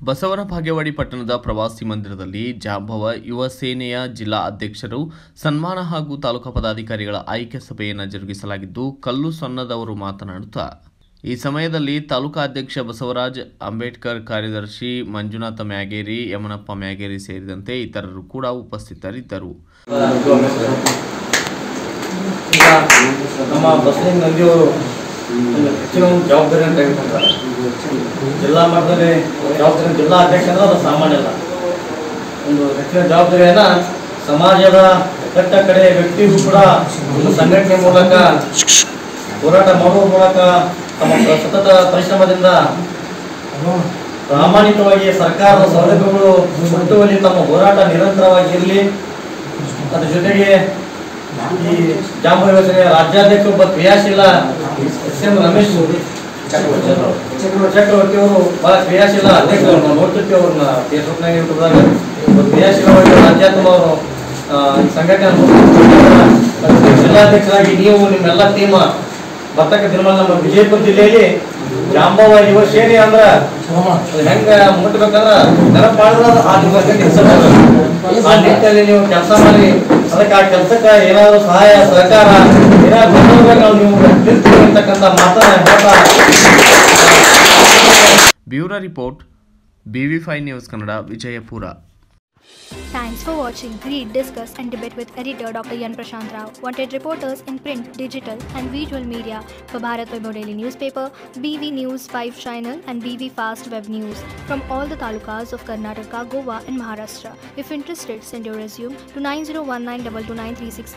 ಬಸವನ ಬಾಗೇವಾಡಿ ಪಟ್ಟಣದ ಪ್ರವಾಸಿ ಮಂದಿರದಲ್ಲಿ ಜಾಂಬವ ಯುವ ಸೇನೆಯ ಜಿಲ್ಲಾ ಅಧ್ಯಕ್ಷರು ಸನ್ಮಾನ ಹಾಗೂ ತಾಲೂಕಾ ಪದಾಧಿಕಾರಿಗಳ ಆಯ್ಕೆ ಸಭೆಯನ್ನು ಜರುಗಿಸಲಾಗಿದ್ದು, ಕಲ್ಲು ಸೊನ್ನದವರು ಮಾತನಾಡುತ್ತಾ ಈ ಸಮಯದಲ್ಲಿ ತಾಲೂಕಾ ಅಧ್ಯಕ್ಷ ಬಸವರಾಜ್ ಅಂಬೇಡ್ಕರ್, ಕಾರ್ಯದರ್ಶಿ ಮಂಜುನಾಥ ಮ್ಯಾಗೇರಿ, ಯಮನಪ್ಪ ಮ್ಯಾಗೇರಿ ಸೇರಿದಂತೆ ಇತರರು ಕೂಡ ಉಪಸ್ಥಿತರಿದ್ದರು. ಹೆಚ್ಚಿನ ಒಂದು ಜವಾಬ್ದಾರಿಯನ್ನು ತೆಗೆದುಕೊಂಡ್ರೆ ಜಿಲ್ಲಾ ಮಟ್ಟದಲ್ಲಿ ಜವಾಬ್ದಾರಿ ಜಿಲ್ಲಾ ಅಧ್ಯಕ್ಷ ಅಂದ್ರೆ ಅದು ಸಾಮಾನ್ಯ ಅಲ್ಲ. ಒಂದು ಹೆಚ್ಚಿನ ಜವಾಬ್ದಾರಿಯನ್ನು ಸಮಾಜದ ಕಟ್ಟ ಕಡೆ ವ್ಯಕ್ತಿಗೂ ಕೂಡ ಒಂದು ಸಂಘಟನೆ ಮೂಲಕ ಹೋರಾಟ ಮಾಡುವ ಮೂಲಕ ತಮ್ಮ ಸತತ ಪರಿಶ್ರಮದಿಂದ ಪ್ರಾಮಾಣಿಕವಾಗಿ ಸರ್ಕಾರದ ಸೌಲಭ್ಯಗಳು ಮುಟ್ಟುವಲ್ಲಿ ತಮ್ಮ ಹೋರಾಟ ನಿರಂತರವಾಗಿರಲಿ. ಅದರ ಜೊತೆಗೆ ಈ ಜಾಂಬವ ಯೋಜನೆಯ ರಾಜ್ಯಾಧ್ಯಕ್ಷ ಒಬ್ಬ ಕ್ರಿಯಾಶೀಲ ಎಸ್.ಎಂ. ರಮೇಶ್ ಚಕ್ರವರ್ತಿ ಅವರು ಬಹಳ ಕ್ರಿಯಾಶೀಲ ಅಧ್ಯಕ್ಷರು. ನಾವು ನೋಡ್ತಿರ್ತೀವಿ ಅವ್ರನ್ನ ಫೇಸ್ಬುಕ್ನಾಗ, ಯೂಟ್ಯೂಬ್ದಾಗ ಕ್ರಿಯಾಶೀಲವಾಗಿ ರಾಜ್ಯಾಧ್ಯಕ್ಷ ಅವರು ಈ ಸಂಘಟನೆ ಜಿಲ್ಲಾಧ್ಯಕ್ಷರಾಗಿ ನೀವು ನಿಮ್ಮೆಲ್ಲ ಟೀಮ್ ಬರ್ತಕ್ಕ ದಿನಗಳಲ್ಲಿ ನಮ್ಮ ವಿಜಯಪುರ ಜಿಲ್ಲೆಯಲ್ಲಿ ಜಾಂಬವ ಯುವ ಸೇನೆ ಅಂದ್ರೆ ಹೆಂಗ ಮುಟ್ಟಬೇಕಂದ್ರೆ ನೆನಪು ಮಾಡಿದ್ರೆ ಆ ನಿಟ್ಟಿನಲ್ಲಿ ನೀವು ಕೆಲಸ ಮಾಡಿ ಅದಕ್ಕೆ ಆ ಕೆಲಸಕ್ಕೆ ಏನಾದರೂ ಸಹಾಯ ಸಹಕಾರ ಏನಾದ್ರು ನೀವು ನಿಲ್ತಿರ್ತಕ್ಕಂಥ ಮಾತನ್ನ. Bureau report, BV5 news Kannada, Vijayapura. Thanks for watching. Read, discuss and debate with editor Dr. Yan Prashant Rao. Wanted reporters in print, digital and visual media for Bharat Vaibhav Daily Newspaper, BV News 5 Channel and BV Fast Web News from all the talukas of Karnataka, Goa and Maharashtra. If interested, send your resume to 9019229369.